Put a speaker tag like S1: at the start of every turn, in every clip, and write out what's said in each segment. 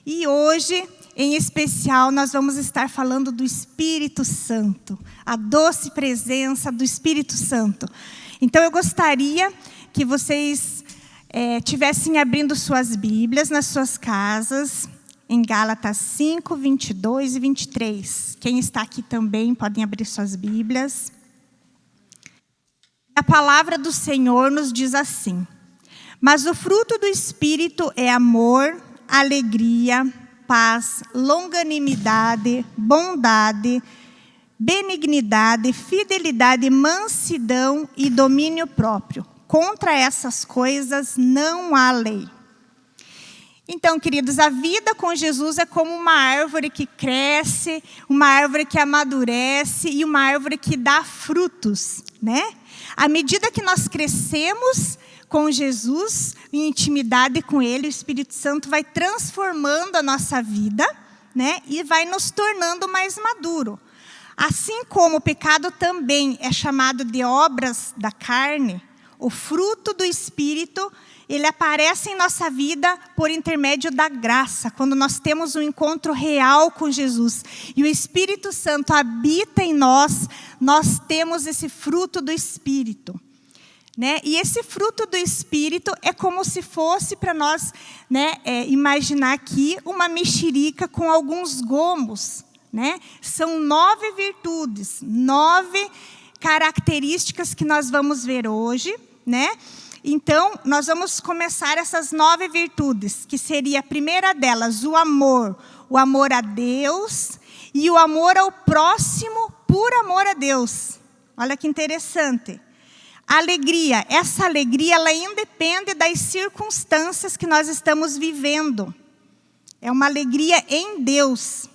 S1: E hoje, em especial, nós vamos estar falando do Espírito Santo, a doce presença do Espírito Santo. Então, eu gostaria que vocês tivessem abrindo suas Bíblias nas suas casas, em Gálatas 5, 22 e 23. Quem está aqui também podem abrir suas Bíblias. A palavra do Senhor nos diz assim: mas o fruto do Espírito é amor, alegria, paz, longanimidade, bondade, benignidade, fidelidade, mansidão e domínio próprio. Contra essas coisas não há lei. Então, queridos, a vida com Jesus é como uma árvore que cresce, uma árvore que amadurece e uma árvore que dá frutos, né? À medida que nós crescemos com Jesus, em intimidade com Ele, o Espírito Santo vai transformando a nossa vida, né? E vai nos tornando mais maduro. Assim como o pecado também é chamado de obras da carne, o fruto do Espírito, ele aparece em nossa vida por intermédio da graça, quando nós temos um encontro real com Jesus. E o Espírito Santo habita em nós, nós temos esse fruto do Espírito. Né? E esse fruto do Espírito é como se fosse para nós, né, imaginar aqui uma mexerica com alguns gomos. Né? São 9 virtudes, 9 características que nós vamos ver hoje. Né? Então, nós vamos começar essas 9 virtudes, que seria a primeira delas, o amor a Deus e o amor ao próximo por amor a Deus. Olha que interessante. A alegria, essa alegria, ela independe das circunstâncias que nós estamos vivendo. É uma alegria em Deus.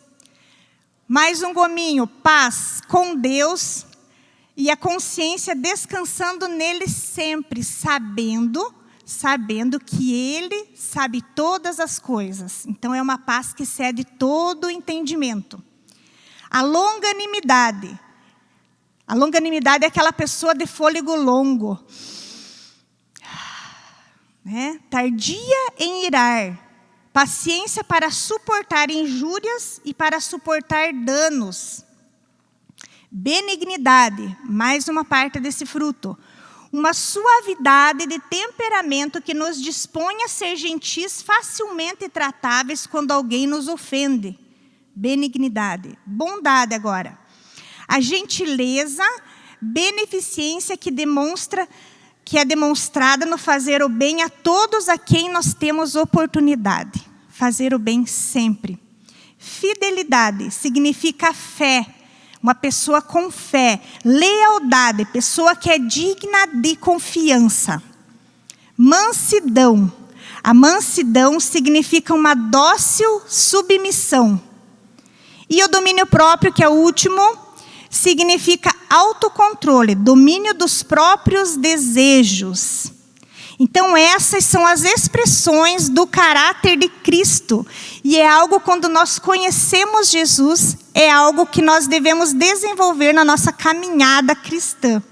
S1: Mais um gominho, paz com Deus e a consciência descansando nele sempre, sabendo que Ele sabe todas as coisas. Então, é uma paz que excede todo o entendimento. A longanimidade. A longanimidade é aquela pessoa de fôlego longo. Né? Tardia em irar. Paciência para suportar injúrias e para suportar danos. Benignidade, mais uma parte desse fruto. Uma suavidade de temperamento que nos dispõe a ser gentis, facilmente tratáveis quando alguém nos ofende. Benignidade. Bondade agora. A gentileza, beneficência que é demonstrada no fazer o bem a todos a quem nós temos oportunidade. Fazer o bem sempre. Fidelidade significa fé. Uma pessoa com fé. Lealdade, pessoa que é digna de confiança. Mansidão. A mansidão significa uma dócil submissão. E o domínio próprio, que é o último, significa autocontrole, domínio dos próprios desejos. Então, essas são as expressões do caráter de Cristo. E é algo, quando nós conhecemos Jesus, é algo que nós devemos desenvolver na nossa caminhada cristã.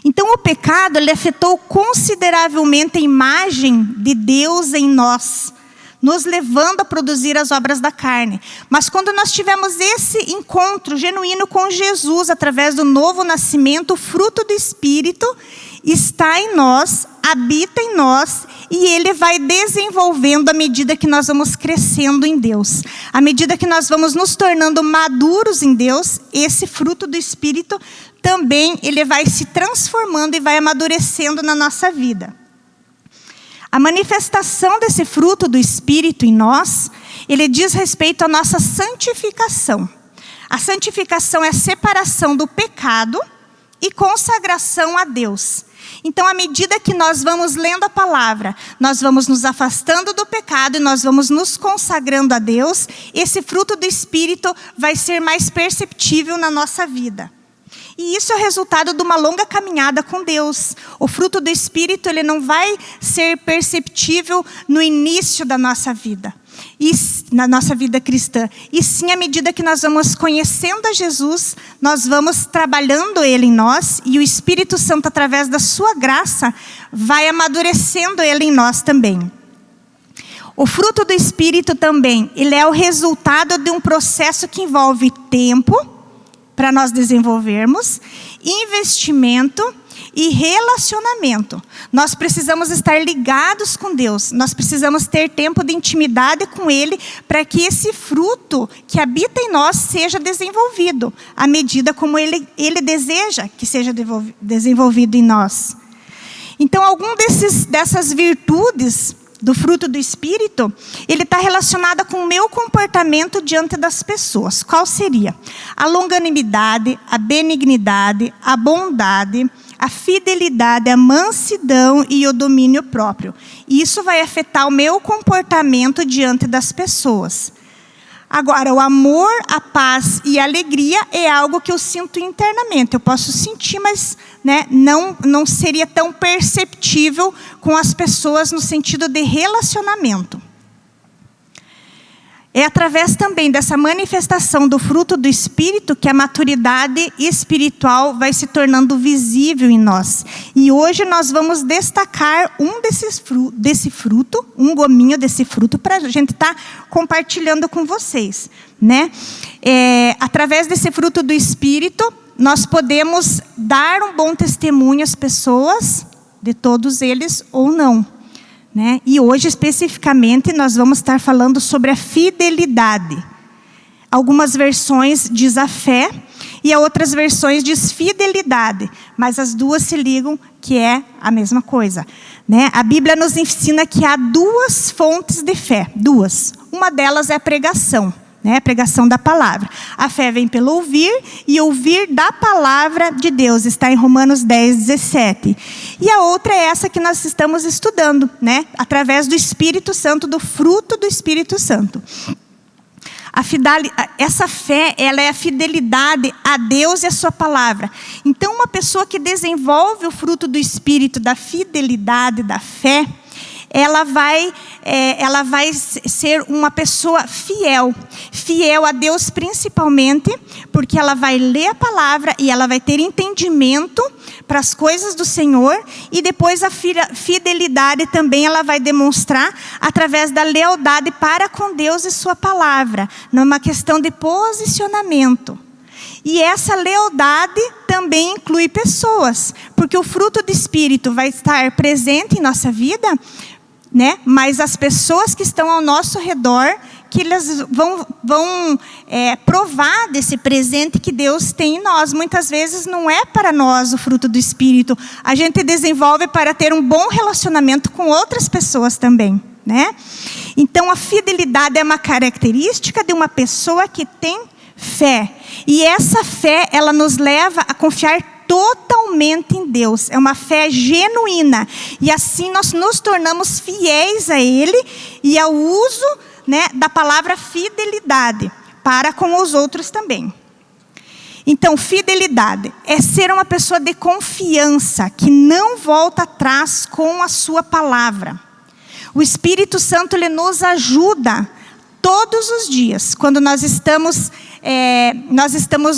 S1: Então, o pecado, ele afetou consideravelmente a imagem de Deus em nós, nos levando a produzir as obras da carne. Mas quando nós tivemos esse encontro genuíno com Jesus, através do novo nascimento, o fruto do Espírito está em nós, habita em nós, e ele vai desenvolvendo à medida que nós vamos crescendo em Deus. À medida que nós vamos nos tornando maduros em Deus, esse fruto do Espírito também ele vai se transformando e vai amadurecendo na nossa vida. A manifestação desse fruto do Espírito em nós, ele diz respeito à nossa santificação. A santificação é a separação do pecado e consagração a Deus. Então, à medida que nós vamos lendo a palavra, nós vamos nos afastando do pecado e nós vamos nos consagrando a Deus, esse fruto do Espírito vai ser mais perceptível na nossa vida. E isso é o resultado de uma longa caminhada com Deus. O fruto do Espírito, ele não vai ser perceptível no início da nossa vida, na nossa vida cristã. E sim, à medida que nós vamos conhecendo a Jesus, nós vamos trabalhando Ele em nós, e o Espírito Santo, através da sua graça, vai amadurecendo Ele em nós também. O fruto do Espírito também, ele é o resultado de um processo que envolve tempo para nós desenvolvermos, investimento e relacionamento. Nós precisamos estar ligados com Deus. Nós precisamos ter tempo de intimidade com Ele para que esse fruto que habita em nós seja desenvolvido à medida como Ele deseja que seja desenvolvido em nós. Então, algum dessas virtudes do fruto do Espírito, ele está relacionado com o meu comportamento diante das pessoas. Qual seria? A longanimidade, a benignidade, a bondade, a fidelidade, a mansidão e o domínio próprio. Isso vai afetar o meu comportamento diante das pessoas. Agora, o amor, a paz e a alegria é algo que eu sinto internamente. Eu posso sentir, mas não seria tão perceptível com as pessoas no sentido de relacionamento. É através também dessa manifestação do fruto do Espírito que a maturidade espiritual vai se tornando visível em nós. E hoje nós vamos destacar desse fruto, um gominho desse fruto, para a gente estar compartilhando com vocês. Através desse fruto do Espírito, nós podemos dar um bom testemunho às pessoas, de todos eles ou não. E hoje, especificamente, nós vamos estar falando sobre a fidelidade. Algumas versões diz a fé e outras versões diz fidelidade. Mas as duas se ligam que é a mesma coisa. A Bíblia nos ensina que há duas fontes de fé. Duas. Uma delas é a pregação. A pregação da palavra. A fé vem pelo ouvir e ouvir da palavra de Deus. Está em Romanos 10, 17. E a outra é essa que nós estamos estudando, através do Espírito Santo, do fruto do Espírito Santo. Essa fé, ela é a fidelidade a Deus e a sua palavra. Então, uma pessoa que desenvolve o fruto do Espírito, da fidelidade, da fé, ela vai ser uma pessoa fiel a Deus principalmente, porque ela vai ler a palavra e ela vai ter entendimento para as coisas do Senhor, e depois a fidelidade também ela vai demonstrar através da lealdade para com Deus e sua palavra, numa questão de posicionamento. E essa lealdade também inclui pessoas, porque o fruto do Espírito vai estar presente em nossa vida, mas as pessoas que estão ao nosso redor, que elas vão provar desse presente que Deus tem em nós. Muitas vezes não é para nós o fruto do Espírito. A gente desenvolve para ter um bom relacionamento com outras pessoas também. Então, a fidelidade é uma característica de uma pessoa que tem fé. E essa fé, ela nos leva a confiar totalmente em Deus. É uma fé genuína. E assim nós nos tornamos fiéis a Ele e ao uso da palavra fidelidade para com os outros também. Então, fidelidade é ser uma pessoa de confiança que não volta atrás com a sua palavra. O Espírito Santo, ele nos ajuda todos os dias, quando nós estamos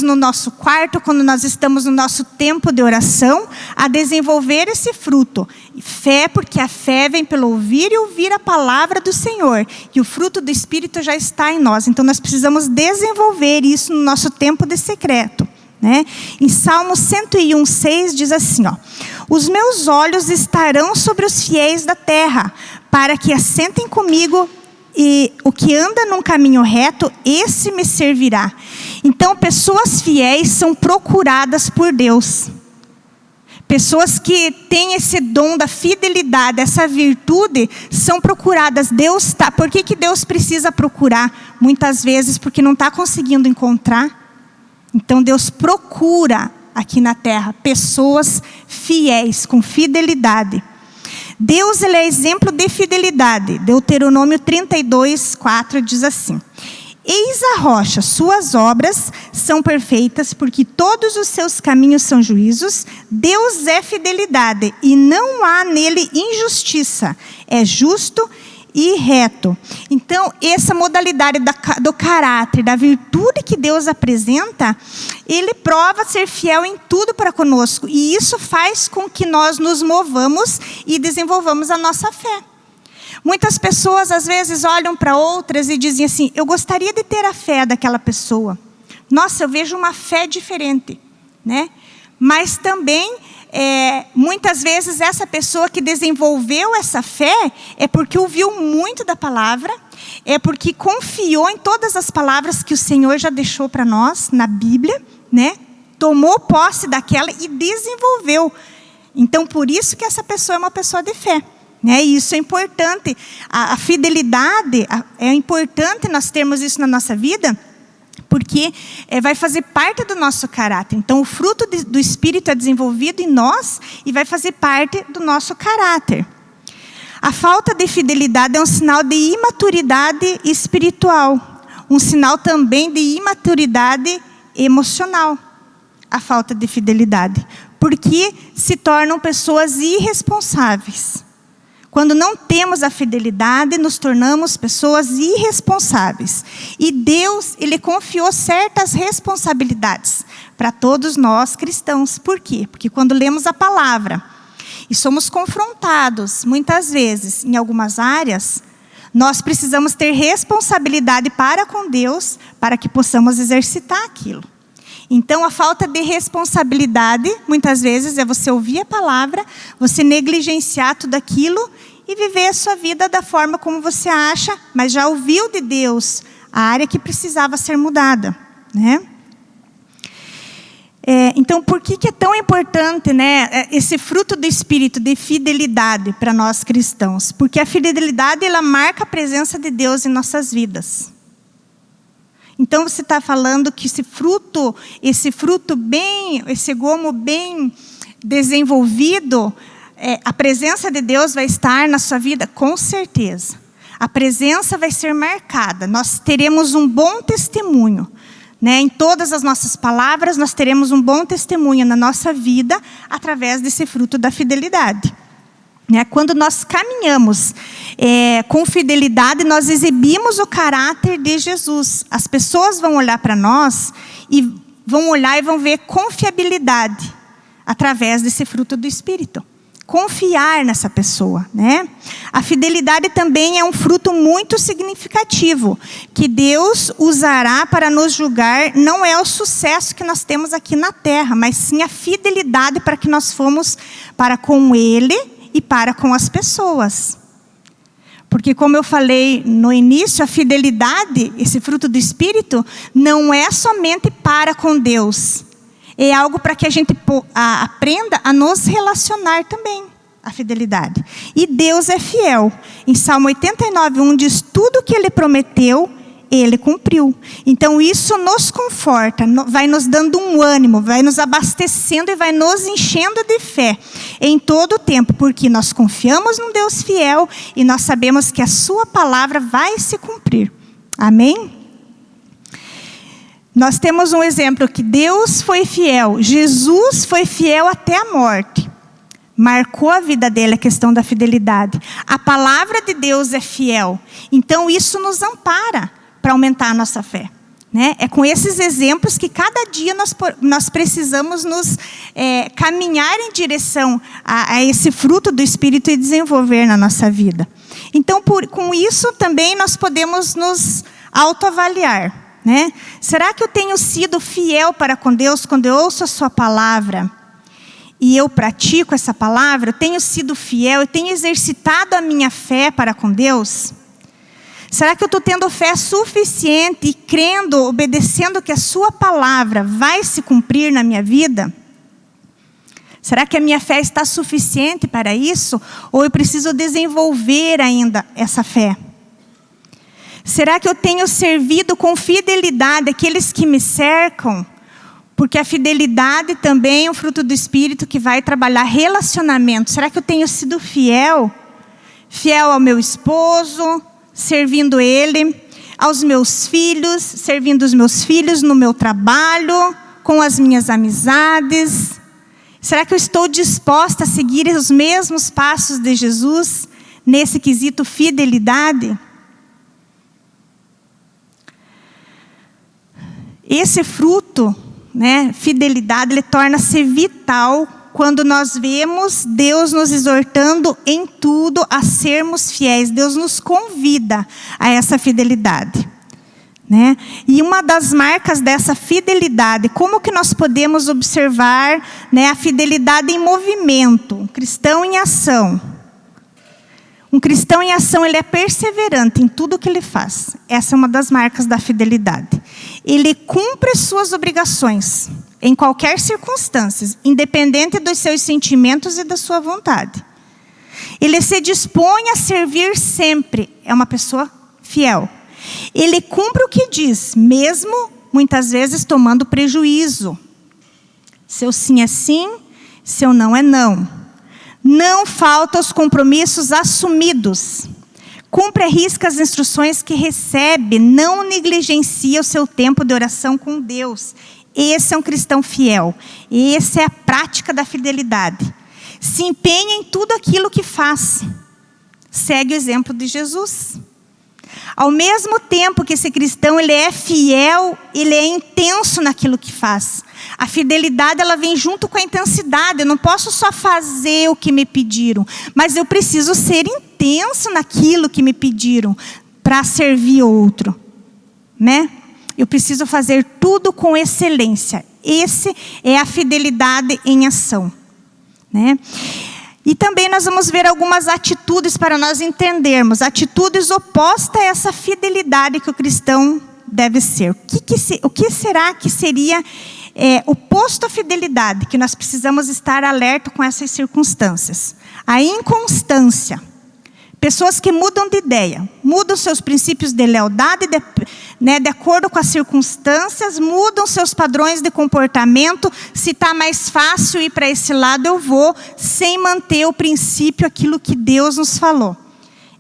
S1: no nosso quarto, quando nós estamos no nosso tempo de oração, a desenvolver esse fruto. Fé, porque a fé vem pelo ouvir e ouvir a palavra do Senhor. E o fruto do Espírito já está em nós. Então, nós precisamos desenvolver isso no nosso tempo de secreto. Em Salmo 101, 6 diz assim, os meus olhos estarão sobre os fiéis da terra, para que assentem comigo. E o que anda num caminho reto, esse me servirá. Então, pessoas fiéis são procuradas por Deus. Pessoas que têm esse dom da fidelidade, essa virtude, são procuradas. Por que Deus precisa procurar? Muitas vezes porque não está conseguindo encontrar. Então, Deus procura aqui na terra pessoas fiéis, com fidelidade. Deus, ele é exemplo de fidelidade. Deuteronômio 32, 4 diz assim: eis a rocha, suas obras são perfeitas, porque todos os seus caminhos são juízos. Deus é fidelidade e não há nele injustiça. É justo e reto. Então, essa modalidade do caráter, da virtude que Deus apresenta, Ele prova ser fiel em tudo para conosco. E isso faz com que nós nos movamos e desenvolvamos a nossa fé. Muitas pessoas às vezes olham para outras e dizem assim: eu gostaria de ter a fé daquela pessoa. Nossa, eu vejo uma fé diferente, né? Mas também, muitas vezes, essa pessoa que desenvolveu essa fé é porque ouviu muito da palavra, é porque confiou em todas as palavras que o Senhor já deixou para nós na Bíblia, né? Tomou posse daquela e desenvolveu. Então, por isso que essa pessoa é uma pessoa de fé, né? E isso é importante. A fidelidade, é importante nós termos isso na nossa vida, porque vai fazer parte do nosso caráter. Então, o fruto do Espírito é desenvolvido em nós e vai fazer parte do nosso caráter. A falta de fidelidade é um sinal de imaturidade espiritual, um sinal também de imaturidade emocional, a falta de fidelidade, porque se tornam pessoas irresponsáveis. Quando não temos a fidelidade, nos tornamos pessoas irresponsáveis. E Deus, Ele confiou certas responsabilidades para todos nós cristãos. Por quê? Porque quando lemos a palavra e somos confrontados, muitas vezes, em algumas áreas, nós precisamos ter responsabilidade para com Deus, para que possamos exercitar aquilo. Então, a falta de responsabilidade, muitas vezes, é você ouvir a palavra, você negligenciar tudo aquilo e viver a sua vida da forma como você acha, mas já ouviu de Deus a área que precisava ser mudada, né? Então, por que é tão importante, né, esse fruto do Espírito de fidelidade para nós cristãos? Porque a fidelidade, ela marca a presença de Deus em nossas vidas. Então, você está falando que esse fruto bem, esse gomo bem desenvolvido, a presença de Deus vai estar na sua vida? Com certeza. A presença vai ser marcada. Nós teremos um bom testemunho, né? Em todas as nossas palavras, nós teremos um bom testemunho na nossa vida através desse fruto da fidelidade. Quando nós caminhamos com fidelidade, nós exibimos o caráter de Jesus. As pessoas vão olhar para nós e vão ver confiabilidade através desse fruto do Espírito. Confiar nessa pessoa, né? A fidelidade também é um fruto muito significativo, que Deus usará para nos julgar. Não é o sucesso que nós temos aqui na terra, mas sim a fidelidade para que nós fomos para com Ele e para com as pessoas. Porque, como eu falei no início, a fidelidade, esse fruto do Espírito, não é somente para com Deus. É algo para que a gente aprenda a nos relacionar também, a fidelidade. E Deus é fiel. Em Salmo 89:1 diz: tudo que Ele prometeu, Ele cumpriu. Então isso nos conforta, vai nos dando um ânimo, vai nos abastecendo e vai nos enchendo de fé em todo o tempo, porque nós confiamos num Deus fiel e nós sabemos que a sua palavra vai se cumprir. Amém? Nós temos um exemplo que Deus foi fiel, Jesus foi fiel até a morte. Marcou a vida dele a questão da fidelidade. A palavra de Deus é fiel. Então isso nos ampara para aumentar a nossa fé, né? É com esses exemplos que cada dia nós precisamos nos caminhar em direção a esse fruto do Espírito e desenvolver na nossa vida. Então, com isso também nós podemos nos autoavaliar, né? Será que eu tenho sido fiel para com Deus quando eu ouço a sua palavra e eu pratico essa palavra? Eu tenho sido fiel, eu tenho exercitado a minha fé para com Deus? Será que eu estou tendo fé suficiente e crendo, obedecendo que a sua palavra vai se cumprir na minha vida? Será que a minha fé está suficiente para isso? Ou eu preciso desenvolver ainda essa fé? Será que eu tenho servido com fidelidade aqueles que me cercam? Porque a fidelidade também é um fruto do Espírito que vai trabalhar relacionamento. Será que eu tenho sido fiel? Fiel ao meu esposo, servindo ele, aos meus filhos, servindo os meus filhos no meu trabalho, com as minhas amizades? Será que eu estou disposta a seguir os mesmos passos de Jesus nesse quesito fidelidade? Esse fruto, né, fidelidade, ele torna-se vital quando nós vemos Deus nos exortando em tudo a sermos fiéis. Deus nos convida a essa fidelidade, né? E uma das marcas dessa fidelidade, como que nós podemos observar, né, a fidelidade em movimento, um cristão em ação. Um cristão em ação, ele é perseverante em tudo que ele faz. Essa é uma das marcas da fidelidade. Ele cumpre suas obrigações em qualquer circunstância, independente dos seus sentimentos e da sua vontade. Ele se dispõe a servir sempre. É uma pessoa fiel. Ele cumpre o que diz, mesmo muitas vezes tomando prejuízo. Seu sim é sim, seu não é não. Não falta aos compromissos assumidos. Cumpre à risca as instruções que recebe. Não negligencia o seu tempo de oração com Deus. Esse é um cristão fiel. Essa é a prática da fidelidade. Se empenha em tudo aquilo que faz. Segue o exemplo de Jesus. Ao mesmo tempo que esse cristão ele é fiel, ele é intenso naquilo que faz. A fidelidade ela vem junto com a intensidade. Eu não posso só fazer o que me pediram, mas eu preciso ser intenso naquilo que me pediram para servir outro, né? Eu preciso fazer tudo com excelência. Esse é a fidelidade em ação, né? E também nós vamos ver algumas atitudes para nós entendermos. Atitudes opostas a essa fidelidade que o cristão deve ser. O que será que seria oposto à fidelidade? Que nós precisamos estar alerta com essas circunstâncias. A inconstância. Pessoas que mudam de ideia, mudam seus princípios de lealdade, de acordo com as circunstâncias, mudam seus padrões de comportamento. Se está mais fácil ir para esse lado, eu vou, sem manter o princípio, aquilo que Deus nos falou.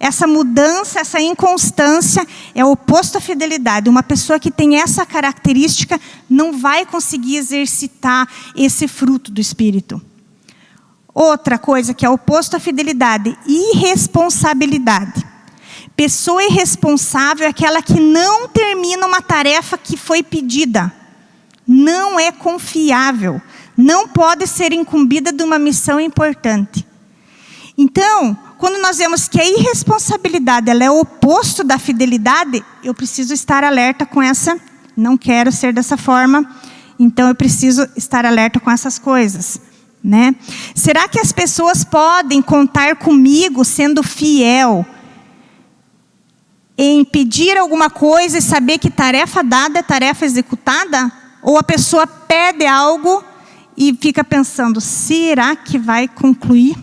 S1: Essa mudança, essa inconstância é o oposto à fidelidade. Uma pessoa que tem essa característica não vai conseguir exercitar esse fruto do Espírito. Outra coisa que é oposto à fidelidade, irresponsabilidade. Pessoa irresponsável é aquela que não termina uma tarefa que foi pedida. Não é confiável. Não pode ser incumbida de uma missão importante. Então, quando nós vemos que a irresponsabilidade ela é o oposto da fidelidade, eu preciso estar alerta com essa. Não quero ser dessa forma, então eu preciso estar alerta com essas coisas. Né? Será que as pessoas podem contar comigo sendo fiel em pedir alguma coisa e saber que tarefa dada é tarefa executada? Ou a pessoa pede algo e fica pensando, será que vai concluir?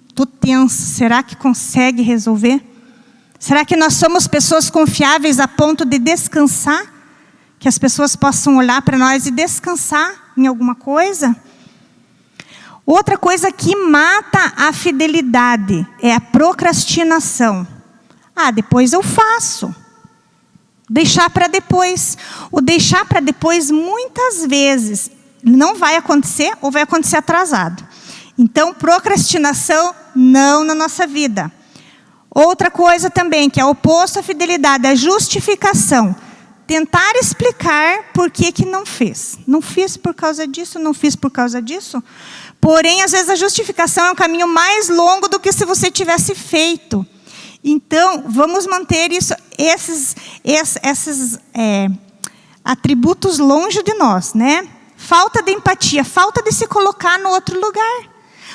S1: Estou tenso, será que consegue resolver? Será que nós somos pessoas confiáveis a ponto de descansar? Que as pessoas possam olhar para nós e descansar em alguma coisa? Outra coisa que mata a fidelidade é a procrastinação. Depois eu faço. Deixar para depois. O deixar para depois, muitas vezes, não vai acontecer ou vai acontecer atrasado. Então, procrastinação, não na nossa vida. Outra coisa também, que é oposto à fidelidade, a justificação. Tentar explicar por que não fez. Não fiz por causa disso, não fiz por causa disso. Porém, às vezes a justificação é um caminho mais longo do que se você tivesse feito. Então, vamos manter esses atributos longe de nós, né? Falta de empatia, falta de se colocar no outro lugar.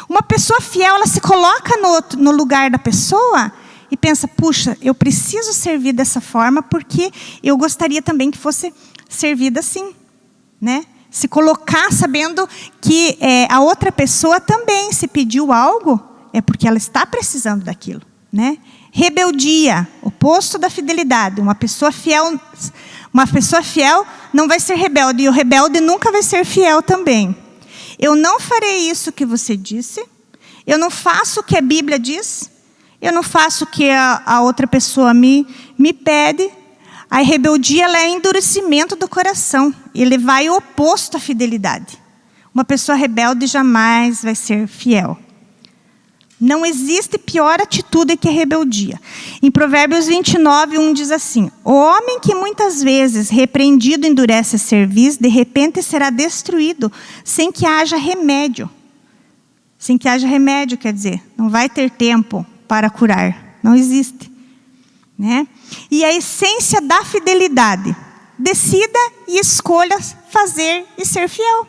S1: Uma pessoa fiel, ela se coloca no lugar da pessoa e pensa, puxa, eu preciso servir dessa forma porque eu gostaria também que fosse servida assim, né? Se colocar sabendo que a outra pessoa também, se pediu algo, é porque ela está precisando daquilo, né? Rebeldia, oposto da fidelidade. Uma pessoa fiel não vai ser rebelde, e o rebelde nunca vai ser fiel também. Eu não farei isso que você disse, eu não faço o que a Bíblia diz, eu não faço o que a outra pessoa me pede. A rebeldia ela é endurecimento do coração. Ele vai oposto à fidelidade. Uma pessoa rebelde jamais vai ser fiel. Não existe pior atitude que a rebeldia. Em Provérbios 29:1 diz assim: o homem que muitas vezes repreendido endurece a cerviz, de repente será destruído, sem que haja remédio. sem que haja remédio, quer dizer, não vai ter tempo para curar, não existe, né? E a essência da fidelidade: decida e escolha fazer e ser fiel.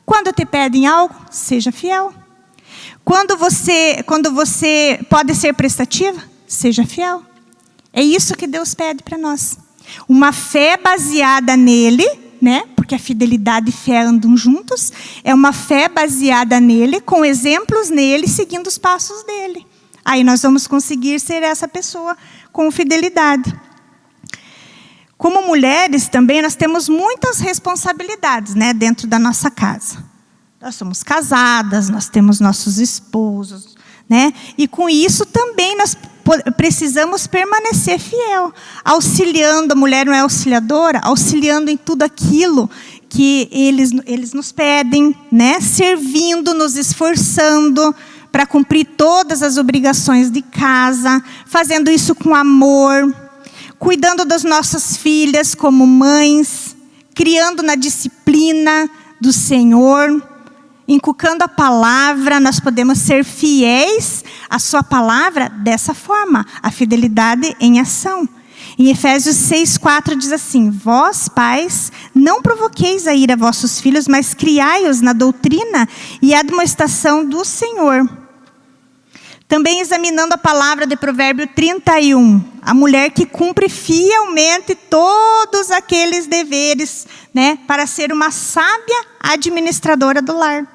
S1: Quando te pedem algo, seja fiel. Quando você pode ser prestativa, seja fiel. É isso que Deus pede para nós. Uma fé baseada nele, né? Porque a fidelidade e fé andam juntos. É uma fé baseada nele, com exemplos nele, seguindo os passos dele. Aí nós vamos conseguir ser essa pessoa com fidelidade. Como mulheres também, nós temos muitas responsabilidades, né, dentro da nossa casa. Nós somos casadas, nós temos nossos esposos, né? E com isso também nós precisamos permanecer fiel, auxiliando. A mulher não é auxiliadora, auxiliando em tudo aquilo que eles nos pedem, né? Servindo, nos esforçando para cumprir todas as obrigações de casa, fazendo isso com amor, cuidando das nossas filhas como mães, criando na disciplina do Senhor, inculcando a palavra. Nós podemos ser fiéis à sua palavra dessa forma, a fidelidade em ação. Em Efésios 6:4 diz assim: vós, pais, não provoqueis a ira a vossos filhos, mas criai-os na doutrina e admoestação do Senhor. Também examinando a palavra de Provérbio 31, a mulher que cumpre fielmente todos aqueles deveres, né, para ser uma sábia administradora do lar.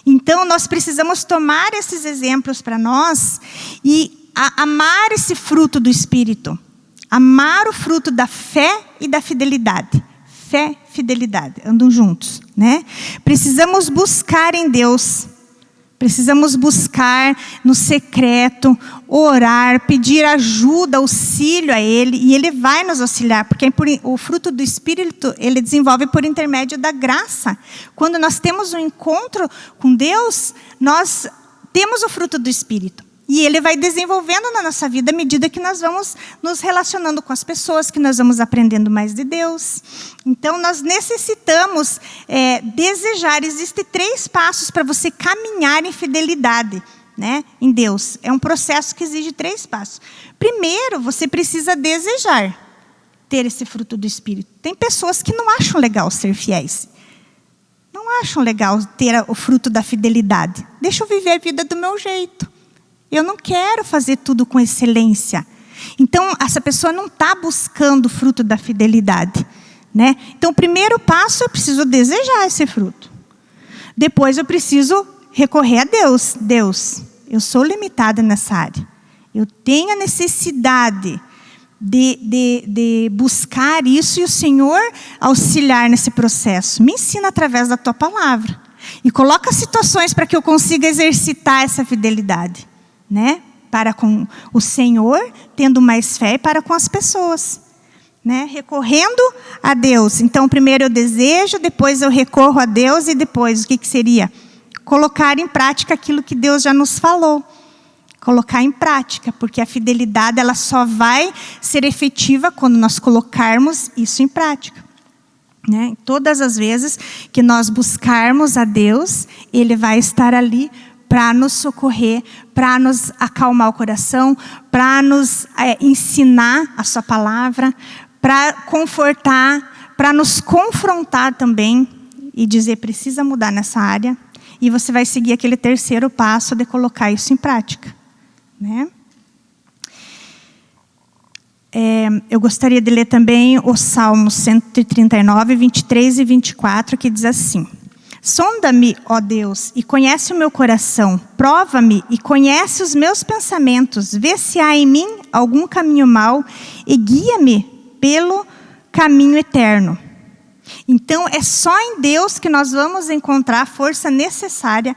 S1: Então, nós precisamos tomar esses exemplos para nós e amar esse fruto do Espírito. Amar o fruto da fé e da fidelidade. Fé e fidelidade andam juntos, né? Precisamos buscar em Deus. Precisamos buscar no secreto, orar, pedir ajuda, auxílio a Ele, e Ele vai nos auxiliar, porque o fruto do Espírito, Ele desenvolve por intermédio da graça. Quando nós temos um encontro com Deus, nós temos o fruto do Espírito. E Ele vai desenvolvendo na nossa vida à medida que nós vamos nos relacionando com as pessoas, que nós vamos aprendendo mais de Deus. Então, nós necessitamos desejar. Existem 3 passos para você caminhar em fidelidade, né, em Deus. É um processo que exige 3 passos. Primeiro, você precisa desejar ter esse fruto do Espírito. Tem pessoas que não acham legal ser fiéis. Não acham legal ter o fruto da fidelidade. Deixa eu viver a vida do meu jeito. Eu não quero fazer tudo com excelência. Então, essa pessoa não está buscando o fruto da fidelidade, né? Então, o primeiro passo, eu preciso desejar esse fruto. Depois, eu preciso recorrer a Deus. Deus, eu sou limitada nessa área. Eu tenho a necessidade de buscar isso, e o Senhor auxiliar nesse processo. Me ensina através da Tua palavra. E coloca situações para que eu consiga exercitar essa fidelidade, né? Para com o Senhor, tendo mais fé, e para com as pessoas, né? Recorrendo a Deus. Então, primeiro eu desejo, depois eu recorro a Deus, e depois, o que seria? Colocar em prática aquilo que Deus já nos falou. Colocar em prática, porque a fidelidade, ela só vai ser efetiva quando nós colocarmos isso em prática, né? Todas as vezes que nós buscarmos a Deus, Ele vai estar ali para nos socorrer, para nos acalmar o coração, para nos ensinar a sua palavra, para confortar, para nos confrontar também e dizer, precisa mudar nessa área. E você vai seguir aquele 3º passo de colocar isso em prática, né? Eu gostaria de ler também o Salmo 139, 23 e 24, que diz assim: sonda-me, ó Deus, e conhece o meu coração. Prova-me e conhece os meus pensamentos. Vê se há em mim algum caminho mau e guia-me pelo caminho eterno. Então, é só em Deus que nós vamos encontrar a força necessária,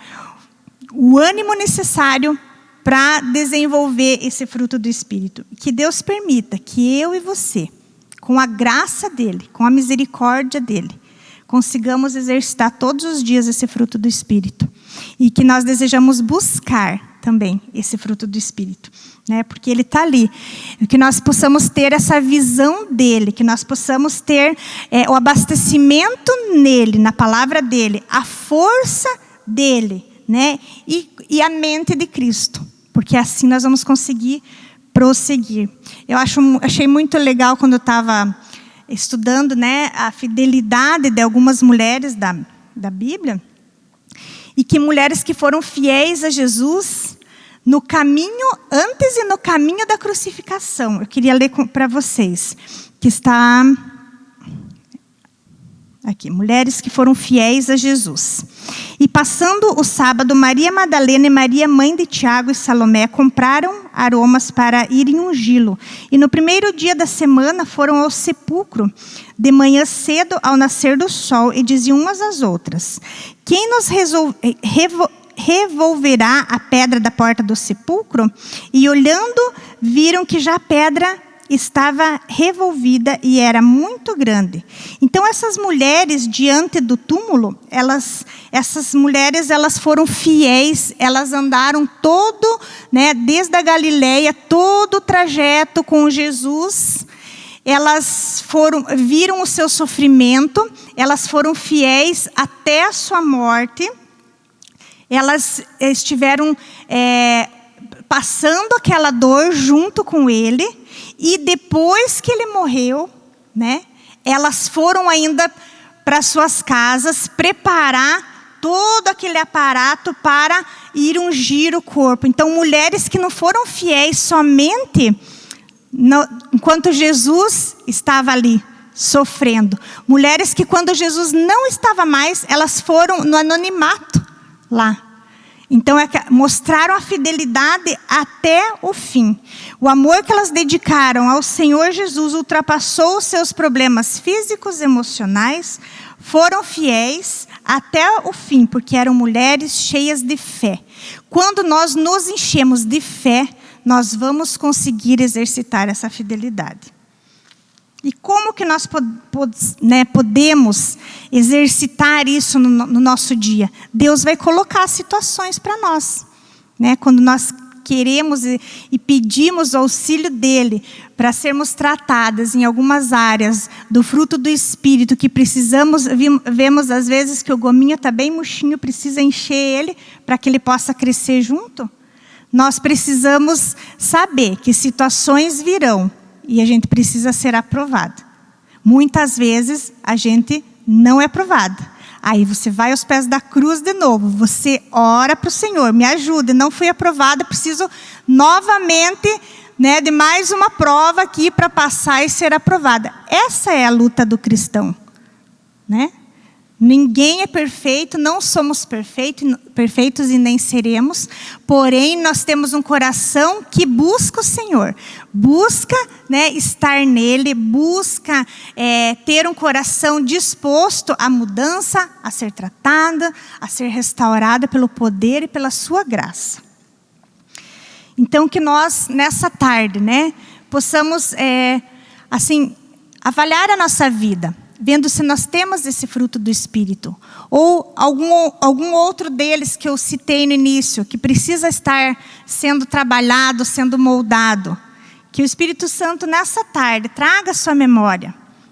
S1: o ânimo necessário para desenvolver esse fruto do Espírito. Que Deus permita que eu e você, com a graça dEle, com a misericórdia dEle, consigamos exercitar todos os dias esse fruto do Espírito. E que nós desejamos buscar também esse fruto do Espírito, né? Porque Ele está ali. Que nós possamos ter essa visão dEle, que nós possamos ter o abastecimento nele, na palavra dEle, a força dEle, né? E a mente de Cristo, porque assim nós vamos conseguir prosseguir. Eu achei muito legal quando eu estava estudando, né, a fidelidade de algumas mulheres da Bíblia, e que mulheres que foram fiéis a Jesus no caminho, antes e no caminho da crucificação. Eu queria ler para vocês, que está aqui, mulheres que foram fiéis a Jesus. E passando o sábado, Maria Madalena e Maria, mãe de Tiago e Salomé, compraram aromas para irem ungí-lo. E no primeiro dia da semana foram ao sepulcro, de manhã cedo, ao nascer do sol, e diziam umas às outras: quem nos revolverá a pedra da porta do sepulcro? E olhando, viram que já a pedra estava revolvida e era muito grande. Então essas mulheres diante do túmulo, essas mulheres foram fiéis, elas andaram todo, né, desde a Galileia, todo o trajeto com Jesus. Elas viram o seu sofrimento, elas foram fiéis até a sua morte. Elas estiveram passando aquela dor junto com ele. E depois que ele morreu, né, elas foram ainda para suas casas preparar todo aquele aparato para ir ungir o corpo. Então, mulheres que não foram fiéis somente enquanto Jesus estava ali sofrendo. Mulheres que, quando Jesus não estava mais, elas foram no anonimato lá. Então, mostraram a fidelidade até o fim. O amor que elas dedicaram ao Senhor Jesus ultrapassou os seus problemas físicos e emocionais. Foram fiéis até o fim, porque eram mulheres cheias de fé. Quando nós nos enchemos de fé, nós vamos conseguir exercitar essa fidelidade. E como que nós podemos exercitar isso no nosso dia? Deus vai colocar situações para nós, né? Quando nós queremos e pedimos o auxílio dele para sermos tratadas em algumas áreas do fruto do Espírito que precisamos, vemos às vezes que o gominho está bem murchinho, precisa encher ele para que ele possa crescer junto. Nós precisamos saber que situações virão e a gente precisa ser aprovado. Muitas vezes a gente não é aprovada. Aí você vai aos pés da cruz de novo. Você ora para o Senhor, me ajude, não fui aprovada, preciso novamente, né, de mais uma prova aqui para passar e ser aprovada. Essa é a luta do cristão, né? Ninguém é perfeito, não somos perfeitos e nem seremos, porém nós temos um coração que busca o Senhor, busca, né, estar nele, busca ter um coração disposto à mudança, a ser tratada, a ser restaurada pelo poder e pela sua graça. Então que nós nessa tarde, né, possamos assim avaliar a nossa vida, vendo se nós temos esse fruto do Espírito, ou algum outro deles que eu citei no início, que precisa estar sendo trabalhado, sendo moldado. Que o Espírito Santo nessa tarde traga a sua memória,